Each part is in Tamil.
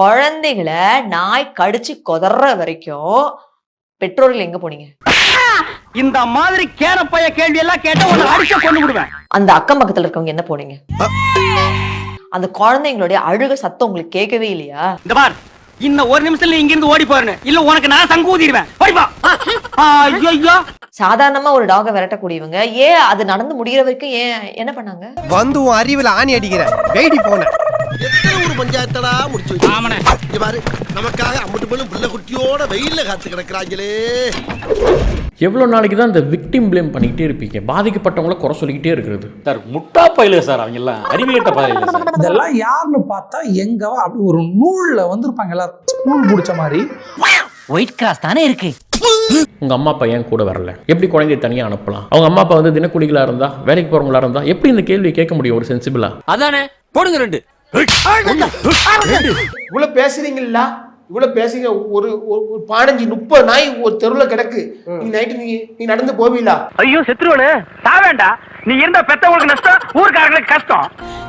குழந்தைகளை நாய் கடிச்சு கொதற வரைக்கும் பெற்றோர்கள் எங்க போனீங்க? இந்த மாதிரி கேனப்பைய கேள்வி எல்லாம் கேட்டா உன்னை அடிச்சு கொண்டு விடுவேன். அந்த அக்கம் பக்கத்துல இருக்கவங்க என்ன போனீங்க? அந்த குழந்தைங்களுடைய அழுக சத்தம் உங்களுக்கு கேட்கவே இல்லையா? இந்த பார், இன்னும் ஒரு நிமிஷத்துல இங்க இருந்து ஓடி போறேன், இல்ல உனக்கு நான் சங்கு ஊதிடுவேன். ஓடிப்பா. ஐயோ, சாதாரணமா ஒரு டாக விரட்டக்கூடியவங்க ஏன் அது நடந்து முடிகிற வரைக்கும் ஏன் என்ன பண்ணாங்க? வந்து உன் அறிவுல ஆணி அடிக்கிற வெயிடி போன எத்தனை ஒரு பஞ்சாயத்தடா முடிச்சு வச்சு. ஆமாண்ணே. இங்க பாரு, நமக்காக அம்பட்டு போலும் பிள்ளை குட்டியோட வெயில்ல காத்து கிடக்குறாங்களே. எவ்வளோ நாளைக்கு தான் இந்த விக்டிம் ப்ளேம் பண்ணிக்கிட்டே இருப்பீங்க? பாதிக்கப்பட்டவங்கள குறை சொல்லிக்கிட்டே இருக்கிறது. சார் முட்டா பயில சார், அவங்க எல்லாம் அறிவியட்ட பயில சார். இதெல்லாம் யாருன்னு பார்த்தா எங்கவா அப்படி ஒரு நூல்ல வந்திருப்பாங்க, எல்லாரும் நூல் பிடிச்ச மாதிரி. ஒயிட் கிராஸ் தானே இருக்கு. உங்க அம்மா அப்பா ஏன் கூட வரல? எப்படி குழந்தைய தனியா அனுப்பலாம்? அவங்க அம்மா அப்பா வந்து தினக்கூலிகளா இருந்தா, வேலைக்கு போறவங்களா இருந்தா எப்படி இந்த கேள்வியை கேட்க முடியும் ஒரு சென்சிபிளா? அதானே, போடுங்க ரெண்டு. இவ்வளவு பேசுறீங்களா? இவ்வளவு பேசுறீங்க. ஒரு 15-30 நாய் ஒரு தெருவுல கிடக்கு. நீ நைட்டு நீ நடந்து போவீங்களா? ஐயோ செத்துருவனே, சாவேண்டா. நீ இருந்தா பெத்தவங்களுக்கு நஷ்டம், ஊர்க்காரங்களுக்கு கஷ்டம்.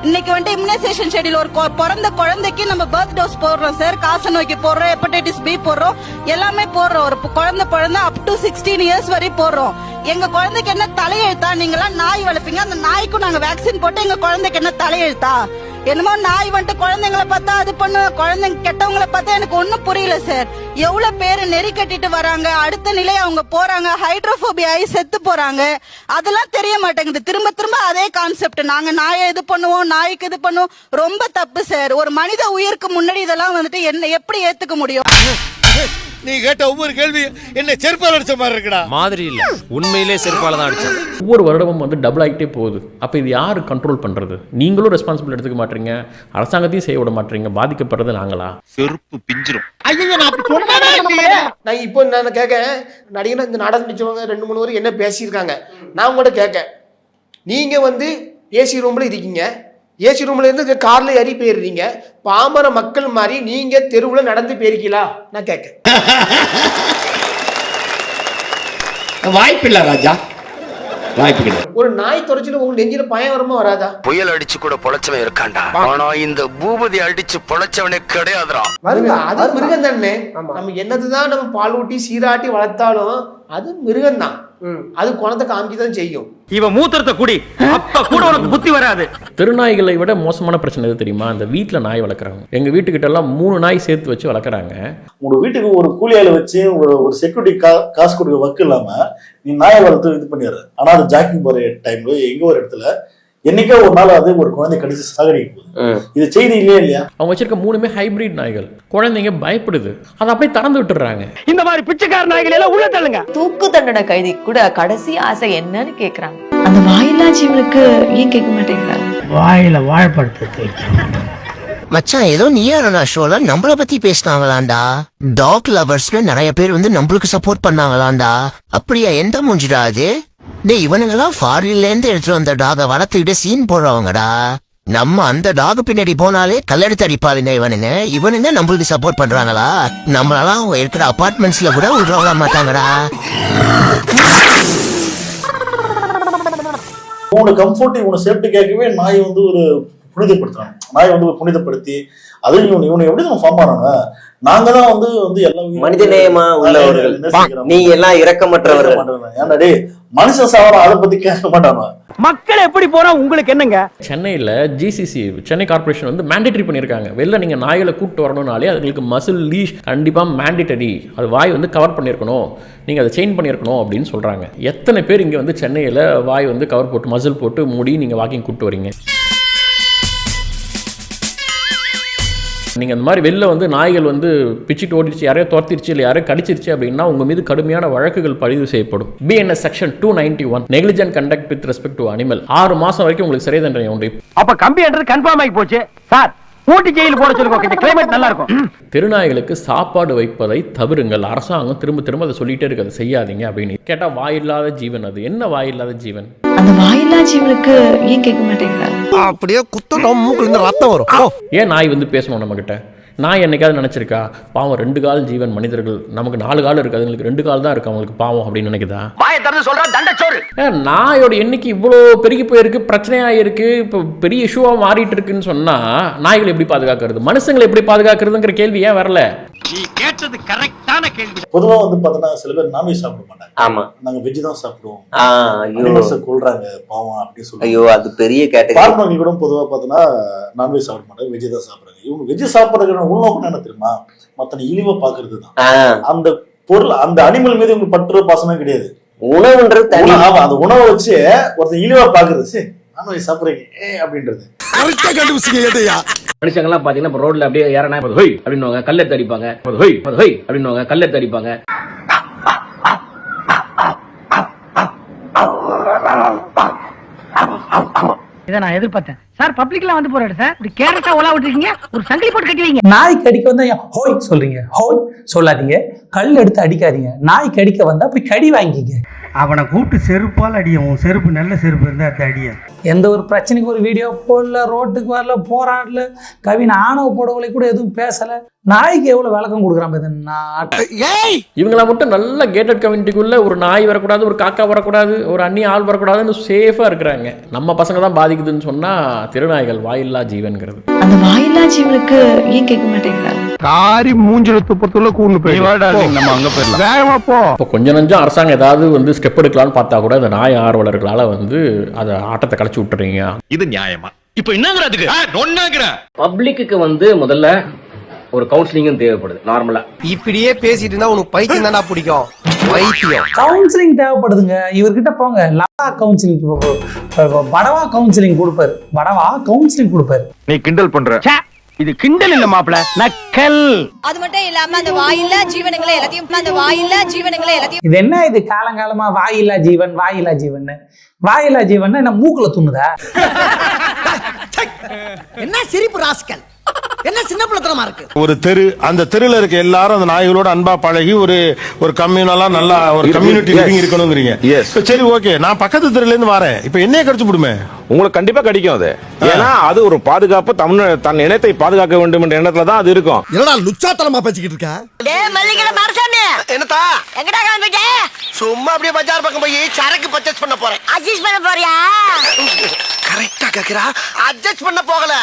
இன்னைக்கு வந்து இம்யூனைசேஷன் ஷெட்யூல் ஒரு பிறந்த குழந்தைக்கு நம்ம பர்த் டோஸ் போடுறோம் சார். காச நோய்க்கு போடுறோம், ஹெப்படைட்டிஸ் பி போடுறோம், எல்லாமே போடுறோம். ஒரு குழந்தை அப் டு 16 இயர்ஸ் வரை போடுறோம். எங்க குழந்தைக்கு என்ன தலையெழுத்தா? நீங்களாம் நாய் வளர்ப்பீங்க, அந்த நாய்க்கும் நாங்க வேக்சின் போட்டு எங்க குழந்தைக்கு என்ன தலையெழுத்தா? என்னமோ நாய் வந்துட்டு குழந்தைங்களை பார்த்தா அது பண்ணு, குழந்தைங்க கெட்டவங்களை பார்த்தா எனக்கு ஒண்ணும் புரியல சார். எவ்வளவு பேரு நெறி கட்டிட்டு வராங்க, அடுத்த நிலை அவங்க போறாங்க, ஹைட்ரோபோபியா ஆகி செத்து போறாங்க. அதெல்லாம் தெரிய மாட்டேங்குது. திரும்ப திரும்ப அதே கான்செப்ட், நாங்க நாயை இது பண்ணுவோம், நாய்க்கு இது பண்ணுவோம். ரொம்ப தப்பு சார். ஒரு மனித உயிருக்கு முன்னாடி இதெல்லாம் வந்துட்டு என்ன எப்படி ஏத்துக்க முடியும்? நீ கேட்ட ஒவ்வொரு கேள்வி என்ன செருப்பால் அடிச்ச மாதிரி இருக்குடா. மாதிரி இல்ல, உண்மையிலே செருப்பால தான் அடிச்சேன். ஒவ்வொரு வருடமும் வந்து டபுள் ஆகிட்டே போகுது. அப்போ இது யாரு கண்ட்ரோல் பண்றது? நீங்களும் ரெஸ்பான்சிபிள் எடுத்துக்க மாட்டீங்க, அரசாங்கத்தையும் செய்ய விட மாட்டீங்க. பாதிக்கப்படுறது நாங்களா? செருப்பு பிஞ்சிரும். நான் இப்போ நான் கேட்கேன், நடிகர் இந்த நாடகம் நடிச்சவங்க 2-3 பேர் என்ன பேசியிருக்காங்க. நான் கூட கேட்கேன், நீங்க வந்து ஏசி ரூம்ல இருக்கீங்க, ஏசி ரூம்ல இருந்து கார்ல ஏறி போயிருந்தீங்க, பாமர மக்கள் மாதிரி நீங்க தெருவுல நடந்து போயிருக்கீங்களா? நான் கேட்க வாய்ப்பில்லை ராஜா, வாய்ப்பு. ஒரு நாய் துறைச்சிட்டு உங்களுக்கு நெஞ்சில பயம் வரமா வராதா? புயல் அடிச்சு கூட பொழைச்சவன் இருக்காண்டா, ஆனா இந்த பூபதி அடிச்சு பொழைச்சவனே கிடையாதுடா. அது மிருகம் தானே. நம்ம என்னதுதான் நம்ம பால் ஊட்டி சீராட்டி வளர்த்தாலும் அது மிருகம் தான். அது குணத்தை காமிச்சுதான் செய்யும். இவன் மூத்திரத்தை குடி, அப்ப கூட உனக்கு புத்தி வராது. திருநாய்களை விட மோசமான பிரச்சனை எது தெரியுமா? இந்த வீட்டில் நாய் வளர்க்குறாங்க. எங்கள் வீட்டுக்கிட்ட எல்லாம் 3 நாய் சேர்த்து வச்சு வளர்க்குறாங்க. உங்க வீட்டுக்கு ஒரு கூலியால வச்சு ஒரு செக்யூரிட்டி காசு கொடுக்க வக்கு இல்லாம நீ நாயை வளர்த்து இது பண்ணிடுற. ஆனா அது ஜாக்கிங் போற டைம்ல எங்க ஒரு இடத்துல என்னைக்கோ ஒரு நாள் அது ஒரு குழந்தை கடிச்சு சாகடிக்க போகுது. இது செய்தி இல்லையா? அவங்க வச்சிருக்க 3மே ஹைபிரிட் நாய்கள். குழந்தைங்க பயப்படுது, அதை அப்படியே திறந்து விட்டுறாங்க. இந்த மாதிரி பிச்சைக்கார நாய்கள் எல்லாம் உள்ள தள்ளுங்க. தூக்கு தண்டனை கைதி கூட கடைசி ஆசை என்னன்னு கேக்குறாங்க. அந்த வாயில்லா ஜீவனுக்கு ஏன் கேட்க மாட்டேங்கிறாங்க? வாயில வாழைப்பழத்தை மச்சான், ஏதோ நீயா ஷோல நம்மள பத்தி பேசினாங்களாண்டா. டாக் லவர்ஸ்ல நிறைய பேர் வந்து நம்மளுக்கு சப்போர்ட் பண்ணாங்களாண்டா. அப்படியா? எந்த மூஞ்சிடா அது? டேய், இவனுங்கெல்லாம் ஃபாரின்ல இருந்து எடுத்துட்டு வந்த டாக வளர்த்துக்கிட்டு சீன் போடுறவங்கடா. நம்ம அந்த டாக் பின்னாடி போனாலே கல்லெடுத்து அடிப்பாளுங்க இவனுங்க. இவனுங்க நம்மளுக்கு சப்போர்ட் பண்றாங்களா? நம்மளாலாம் இருக்கிற அபார்ட்மெண்ட்ஸ்ல கூட விடுறவங்க மாட்டாங்கடா. உனக்கு கம்ஃபர்ட், உனக்கு சேஃப்டிக்காகவே நாய் வந்து ஒரு புனிதப்படுத்துறாங்க. நாய் வந்து ஒரு புனிதப்படுத்தி அது இவனை எப்படி நம்ம ஃபார்ம் ஆனாங்க. நாங்க தான் வந்து எல்லாம் மனிதநேயமா உள்ளவர்கள், நீங்க எல்லாம் இரக்கமற்றவர்கள். ஏன்டா மனுஷன் சாவரம் அதை பத்தி கேட்க மாட்டாங்க. மக்கள் எப்படி போனா உங்களுக்கு என்னங்க? சென்னையில் ஜிசிசி சென்னை கார்பரேஷன் வந்து மேண்டேட்டரி பண்ணியிருக்காங்க. வெளில நீங்கள் நாய்களை கூப்பிட்டு வரணும்னாலே அதுங்களுக்கு மசில் லீஷ் கண்டிப்பாக மேண்டேட்டரி. அது வாய் வந்து கவர் பண்ணியிருக்கணும், நீங்கள் அதை செயின் பண்ணியிருக்கணும் அப்படின்னு சொல்கிறாங்க. எத்தனை பேர் இங்கே வந்து சென்னையில் வாய் வந்து கவர் போட்டு மசில் போட்டு மூடி நீங்கள் வாக்கிங் கூப்பிட்டு வரீங்க? நீங்கள் அந்த மாதிரி வெளில வந்து நாய்கள் வந்து பிச்சுட்டு ஓடிச்சு, யாரையோ துரத்திருச்சு, இல்லை யாரையோ கடிச்சிருச்சு அப்படின்னா உங்கள் மீது கடுமையான வழக்குகள் பதிவு செய்யப்படும். BNS section 291 negligent conduct with respect to animal. 6 மாதம் வரைக்கும் உங்களுக்கு சிறை தண்டனை உண்டு. அப்ப கம்பின்றது கன்ஃபார்ம் ஆகி போச்சு சார். ஊட்டி ஜெயில போட சொல்லுங்க, கொஞ்சம் கிளைமேட் நல்லா இருக்கும். திருநாய்களுக்கு சாப்பாடு வைப்பதை தவிருங்கள். அரசாங்கம் திரும்ப அதை சொல்லிட்டே இருக்கு, அதை செய்யாதீங்க அப்படின்னு. கேட்டால் வாயில்லாத ஜீவன். அது என்ன வாயில்லாத ஜீவன்? அந்த வாயில்லா ஜீவனுக்கு ஏன் கேட்க மாட்டேங்கிறாங்க? அப்படியே குத்தம் மூக்குல இருந்து ரத்தம் வரும். ஏன் நாய் வந்து பேசணும் நம்ம கிட்ட? நான் என்னைக்காவது நினச்சிருக்கா பாவம் 2 கால் ஜீவன் மனிதர்கள், நமக்கு 4 கால் இருக்குது, அதுங்களுக்கு 2 கால் தான் இருக்குது, அவங்களுக்கு பாவம் அப்படின்னு நினைக்குதா? நாயோட எண்ணிக்கை இவ்வளோ பெருகி போயிருக்கு, பிரச்சனையாக இருக்குது, இப்போ பெரிய இஷ்யூவாக மாறிட்டு இருக்குன்னு சொன்னால் நாய்களை எப்படி பாதுகாக்கிறது, மனுஷங்களை எப்படி பாதுகாக்கிறதுங்கிற கேள்வி ஏன் வரல? நீ கேட்டது கரெக்டான கேள்வி. பொதுவா வந்து பார்த்தோன்னா சில பேர் நான்வெஜ் சாப்பிட மாட்டாங்க. ஆமா, நாங்க வெஜ் தான் சாப்பிடுவோம். ஐயோ கொள்றாங்க பாவம் அப்படின்னு சொல்லி. ஐயோ அது பெரிய கேட்டகரி. பார்ப்பனர்கள் கூட பொதுவா பார்த்தோன்னா நான்வெஜ் சாப்பிட மாட்டாங்க, வெஜ் தான் சாப்பிடுறாங்க. இவங்க வெஜ் சாப்பிட்றதுக்கு உள்நோக்கம் என்ன தெரியுமா? மத்தனை இழிவா பாக்குறது தான். அந்த பொருள், அந்த அனிமல் மீது உங்களுக்கு பற்று பாசமே கிடையாது. உணவுன்றது தனி. ஆமா, அந்த உணவை வச்சு ஒருத்தர் இழிவா பாக்குறது, சரி நான்வெஜ் சாப்பிடுறீங்க அப்படின்றது. மனுஷங்க எல்லாம் பாத்தீங்கன்னா ரோட்ல அப்படியே யாரா ஹொய் அப்படின்னு கல்லெடுத்து அடிப்பாங்க, ஹொய் ஹொய் அப்படின்னு கல்லெடுத்து அடிப்பாங்க. இதை நான் எதிர்பார்த்தேன் சார். பப்ளிக்ல வந்து போறாரு சார், இப்படி கேரட்டா ஓலா விட்டுருக்கீங்க, ஒரு சங்கிலி போட்டு கட்டுவீங்க. நாய் கடிக்க வந்தா ஹோய் சொல்றீங்க, ஹோய் சொல்லாதீங்க, கல் எடுத்து அடிக்காதீங்க. நாய் கடிக்க வந்தா போய் கடி வாங்கிங்க. அவனை கூப்பிட்டு செருப்பால் அடியும், உன் செருப்பு நல்ல செருப்பு இருந்தா அதை அடிய. எந்த ஒரு பிரச்சனைக்கு ஒரு வீடியோ போடல, ரோட்டுக்கு வரல, போராடல, கவின் ஆணவ போடவலை கூட எதுவும் பேசல. நாய்க்கு எவ்வளவு விளக்கம் கொடுக்குறான். இவங்கள மட்டும் நல்ல கேட்டட் கம்யூனிட்டிக்குள்ள ஒரு நாய் வரக்கூடாது, ஒரு காக்கா வரக்கூடாது, ஒரு அந்நிய ஆள் வரக்கூடாதுன்னு சேஃபா இருக்கிறாங்க. நம்ம பசங்க தான் பாதிக்குதுன்னு சொன்னா திருநாய்கள் வாயில்லா ஜீவன்கிறது. அந்த வாயில்லா ஜீவனுக்கு ஏன் கேட்க மாட்டேங்கிறாங்க? காரி மூஞ்சில துப்பத்துள்ள கூண்டு போய் நம்ம அங்க போயிடலாம். வேகமா போ. இப்போ கொஞ்சம் நஞ்சம் அரசாங்கம் ஏதாவது வந்து ஸ்டெப் எடுக்கலாம்னு பார்த்தா கூட இந்த நாய் ஆர்வலர்களால வந்து அதை ஆட்டத்தை கலைச்சு விட்டுறீங்க. இது நியாயமா? இப்போ என்னங்கிறதுக்கு பப்ளிக்கு வந்து முதல்ல ஒரு கவுன்சிலிங்கும் தேவைப்படுது. நார்மலா இப்படியே பேசிட்டு இருந்தா உனக்கு பைத்தியம் தானா பிடிக்கும்? பைத்தியம். கவுன்சிலிங் தேவைப்படுதுங்க. இவர்கிட்ட போங்க, லா கவுன்சிலிங், படவா கவுன்சிலிங் கொடுப்பாரு, படவா கவுன்சிலிங் கொடுப்பாரு. நீ கிண்டல் பண்ற. இது கிண்டல் இல்ல மாப்பிள, நக்கல். அது மட்டும் இல்லாம அந்த வாயில்லா ஜீவனங்களை எல்லாத்தையும் இது என்ன இது காலங்காலமா வாயில்லா ஜீவன் வாயில்லா ஜீவன்? வாயில்லா ஜீவன் என்ன மூக்குல துண்ணுதா? என்ன சிரிப்பு ராஸ்கல், என்ன சின்ன பிள்ளைத்தனமா இருக்கு. ஒரு தெரு, அந்த தெருல இருக்க எல்லாரும் அந்த நாய்களோட அன்பா பழகி ஒரு கம்யூனலா நல்லா ஒரு கம்யூனிட்டி லிவிங் இருக்கணும்ங்கறீங்க. சரி ஓகே, நான் பக்கத்து தெருல இருந்து வரேன், இப்போ என்னைய கடிச்சு விடுமே? உங்களுக்கு கண்டிப்பா கிடைக்கும் அது. ஏன்னா அது ஒரு பாதுகாப்பு, தன் இனத்தை பாதுகாக்க வேண்டும் என்ற எண்ணத்துல தான் அது இருக்கும். என்னடா லுச்சாத்தனமா பேசிக்கிட்டு இருக்க? டேய் மல்லிகை மரசாமி, என்னடா எங்கடா கிளம்பிட்ட? சும்மா அப்படியே பஜார் பக்கம் போய் சரக்கு பர்ச்சேஸ் பண்ண போறேன். அட்ஜஸ்ட் பண்ண போறியா? கரெக்டா கேக்குறா. அட்ஜஸ்ட் பண்ண போகல,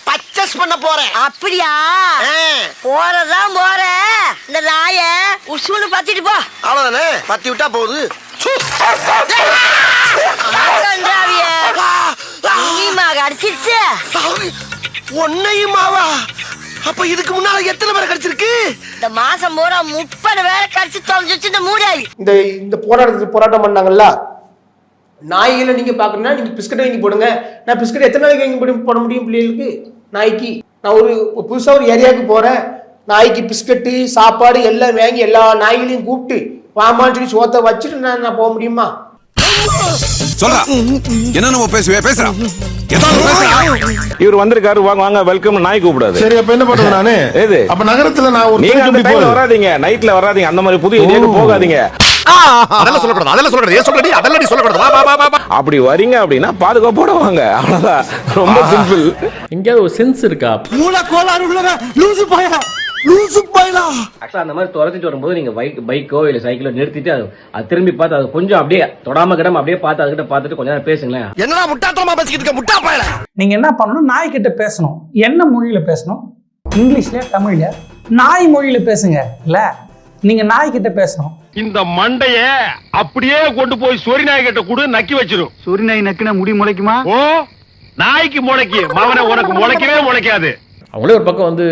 பர்ச்சேஸ் பண்ண போறேன். அப்படியா? போறதான் போற. இந்த நாய உசுன்னு பத்திட்டு போ. அவ்வளவுதானே, பத்தி விட்டா போகுது. ஒன்னையுமாவா? அப்ப இதுக்கு முன்னால எத்தனை பேரை கடிச்சிருக்கு? இந்த மாசம் பூரா 30 பேரை கடிச்சு தொலைஞ்சிச்சு இந்த மூடாய். இந்த போராட்டம் பண்ணாங்கல்ல, நாய்களை நீங்க பாக்கணும்னா நீங்க பிஸ்கட் வாங்கி போடுங்க. நான் பிஸ்கட் எத்தனை நாளைக்கு வாங்கி போட முடியும் பிள்ளைகளுக்கு? நாய்க்கு நான் ஒரு புதுசா ஒரு ஏரியாவுக்கு போறேன், நாய்க்கு பிஸ்கட்டு சாப்பாடு எல்லாம் வாங்கி எல்லா நாய்களையும் கூப்பிட்டு வாமான்னு சொல்லி சோத்தை வச்சுட்டு நான் போக முடியுமா? இவர் வந்திருக்காரு, வாங்க வாங்க வெல்கம், நாய் கூப்பிடாது. சரி, அப்ப என்ன பண்றது நானு? அப்ப நகரத்துல நான் ஒரு நீங்க அந்த டைம்ல வராதீங்க, நைட்ல வராதீங்க, அந்த மாதிரி புதிய ஏரியாக்கு போகாதீங்க. அதெல்லாம் சொல்லக்கூடாது, அதெல்லாம் சொல்லக்கூடாது, ஏன் சொல்றடி? அதெல்லாம் நீ சொல்லக்கூடாது. வா வா வா. அப்படி வரீங்க அப்படின்னா பாதுகாப்போட வாங்க, அவ்வளவுதான். ரொம்ப சிம்பிள். எங்கேயாவது ஒரு சென்ஸ் இருக்கா? மூளை கோளாறு உள்ளவன் லூசு பையனா, லூசு பையனா. ஆக்சுவலா அந்த மாதிரி துரத்திட்டு வரும்போது நீங்க பைக்கோ இல்ல சைக்கிளோ நிறுத்திட்டு அது திரும்பி பார்த்து அது கொஞ்சம் அப்படியே தொடாம கிடாம அப்படியே பார்த்து அதுகிட்ட பார்த்துட்டு கொஞ்ச நேரம் பேசுங்களேன். என்னடா முட்டாத்தனமா பேசிக்கிட்டு இருக்க முட்டா பையனா? நீங்க என்ன பண்ணணும், நாய் கிட்ட பேசணும். என்ன மொழியில பேசணும்? இங்கிலீஷ்ல, தமிழ்ல, நாய் மொழியில பேசுங்க. இல்ல நீங்க நாய் கிட்ட பேசணும். இந்த மண்டைய அப்படியே கொண்டு போய் சொரி நாய் கிட்ட கூட நக்கி வச்சிரும். சொரி நாய் நக்கினா முடி முளைக்குமா? ஓ, நாய்க்கு முளைக்கு, மகனை உனக்கு முளைக்கவே முளைக்காது. அவங்களே ஒரு பக்கம் வந்து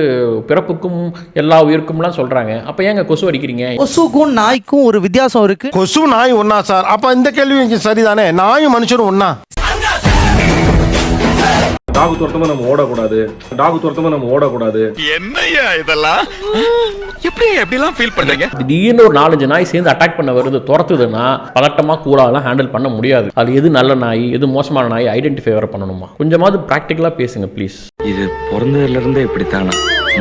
பிறப்புக்கும் எல்லா உயிருக்கும்லாம் சொல்றாங்க. அப்ப ஏங்க கொசு அடிக்கிறீங்க? கொசுக்கும் நாய்க்கும் ஒரு வித்தியாசம் இருக்கு. கொசு நாய் ஒன்னா சார்? அப்ப இந்த கேள்வி சரிதானே? நாயும் மனுஷனும் ஒன்னா? டாக் துரத்தமா நம்ம ஓடக்கூடாது. என்னையா இதெல்லாம்? எப்படிலாம் ஃபீல் பண்றீங்க? திடீர்னு ஒரு 4-5 நாய் சேர்ந்து அட்டாக் பண்ண வருது, துரத்துதுன்னா பதட்டமா கூலாலாம் ஹேண்டில் பண்ண முடியாது. அது எது நல்ல நாய் எது மோசமான நாய் ஐடென்டிஃபை வர பண்ணணுமா? கொஞ்சமாவது பிராக்டிகலா பேசுங்க ப்ளீஸ். இது பிறந்ததுல இருந்தே இப்படித்தானா?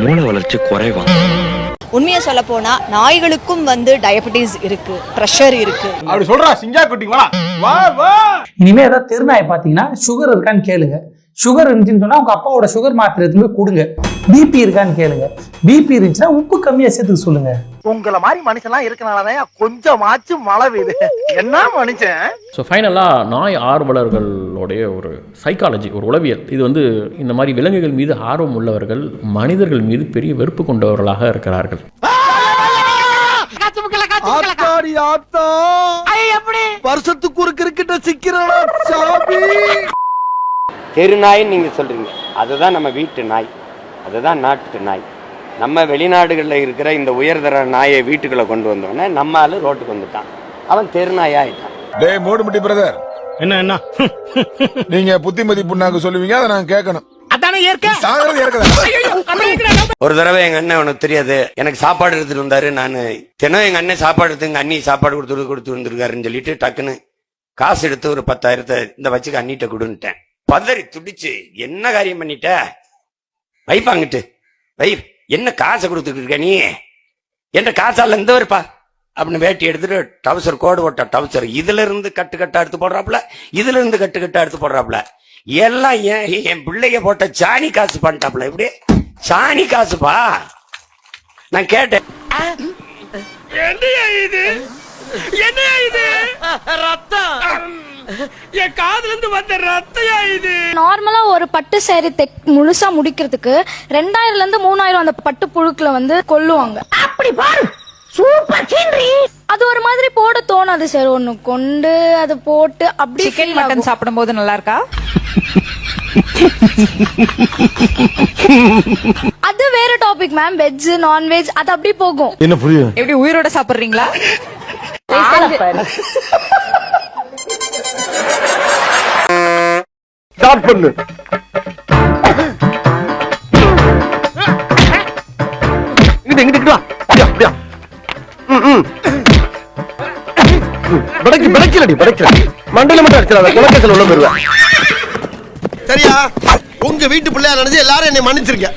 மூளை வளர்ச்சி குறைவா? உண்மையை சொல்ல போனா நாய்களுக்கும் வந்து டயபெட்டிஸ் இருக்கு, பிரஷர் இருக்கு. அப்படி சொல்றா சிங்கா குட்டி வா. இனிமே ஏதாவது தெருநாயை பாத்தீங்கன்னா சுகர் இருக்கான்னு கேளுங்க. சுகர் இருந்துச்சுன்னு சொன்னா உங்க அப்பாவோட சுகர் மாத்திரை எடுத்து போய் கொடுங்க. பிபி இருக்கான்னு கேளுங்க. பிபி இருந்துச்சுன்னா உப்பு கம்மியா சேர்த்துக்க சொல்லுங்க. உங்களை மாதிரி மனுஷன்லாம் இருக்கனாலதான் கொஞ்சமாச்சும் மழை பெய்யுது. என்ன மனுஷன்? ஸோ ஃபைனலாக நாய் ஆர்வலர்களுடைய ஒரு சைக்காலஜி, ஒரு உளவியல், இது வந்து இந்த மாதிரி விலங்குகள் மீது ஆர்வம் உள்ளவர்கள் மனிதர்கள் மீது பெரிய வெறுப்பு கொண்டவர்களாக இருக்கிறார்கள். வருஷத்துக்கு ஒரு கிரிக்கெட்ட சிக்கிறானா சாமி. தெரு நாயின்னு நீங்க சொல்றீங்க, அதுதான் நம்ம வீட்டு நாய், அதுதான் நாட்டு நாய். நம்ம வெளிநாடுகளில் இருக்கிற இந்த உயர்தர நாயை வீட்டுக்குள்ள கொண்டு வந்தோடனே நம்ம ஆளு ரோட்டுக்கு வந்துட்டான், அவன் தெரு நாயா ஆயிட்டான். டேய் மூடுமுட்டி பிரதர், என்ன நீங்க புத்திமதி புண்ணாக்கு சொல்லுவீங்க, அதை நான் கேட்கணும். ஒரு தடவை எங்க அண்ணன் உனக்கு தெரியாது, எனக்கு சாப்பாடு எடுத்துட்டு வந்தாரு. நான் தினம் எங்க அண்ணன் சாப்பாடு எடுத்து எங்க அண்ணி சாப்பாடு கொடுத்து வந்திருக்காருன்னு சொல்லிட்டு டக்குன்னு காசு எடுத்து ஒரு 10,000 இந்த வச்சுக்க அண்ணிட்ட கொடுன்ட்டேன். பதறி துடிச்சு, என்ன காரியம் பண்ணிட்ட, வைப்பாங்கிட்டு வை, என்ன காசை கொடுத்துட்டு இருக்க நீ, என்ன காசால இருந்து வருப்பா அப்படின்னு வேட்டி எடுத்துட்டு டவுசர், கோடு போட்ட டவுசர், இதுல இருந்து கட்டுக்கட்டா எடுத்து போடுறாப்புல, இதுல இருந்து கட்டுக்கட்டா எடுத்து போடுறாப்புல, எல்லாம் என் பிள்ளைய போட்ட சாணி காசு பண்ணிட்டாப்புல. இப்படி சாணி காசுப்பா. நான் கேட்டேன், என்ன இது ரத்தம், என் காதுல இருந்து வந்த ரத்தையா இது? நார்மலா ஒரு பட்டு சேரி முழுசா முடிக்கிறதுக்கு 2000ல இருந்து 3000 அந்த பட்டு புழுக்களை வந்து கொல்லுவாங்க. அப்படி பாரு, சூப்பர் சீனரி. அது ஒரு மாதிரி போட தோணாது சார். ஒண்ணு கொண்டு அது போட்டு அப்படி சிக்கன் மட்டன் சாப்பிடும் போது நல்லா இருக்கா? அது வேற டாபிக் மேம். வெஜ் நான்வெஜ் அது அப்படி போகும். என்ன புரியும்? எப்படி உயிரோட சாப்பிடுறீங்களா? ஸ்டார்ட் பண்ணு. இங்கிட்டு வா. அப்படியா படைக்கலடி மண்டல மட்டும் அடிச்சிடாத, குலக்கேசல் உள்ள போயிருவேன். சரியா? உங்க வீட்டு பிள்ளையா நினைச்சு எல்லாரும் என்னை மன்னிச்சிருக்க.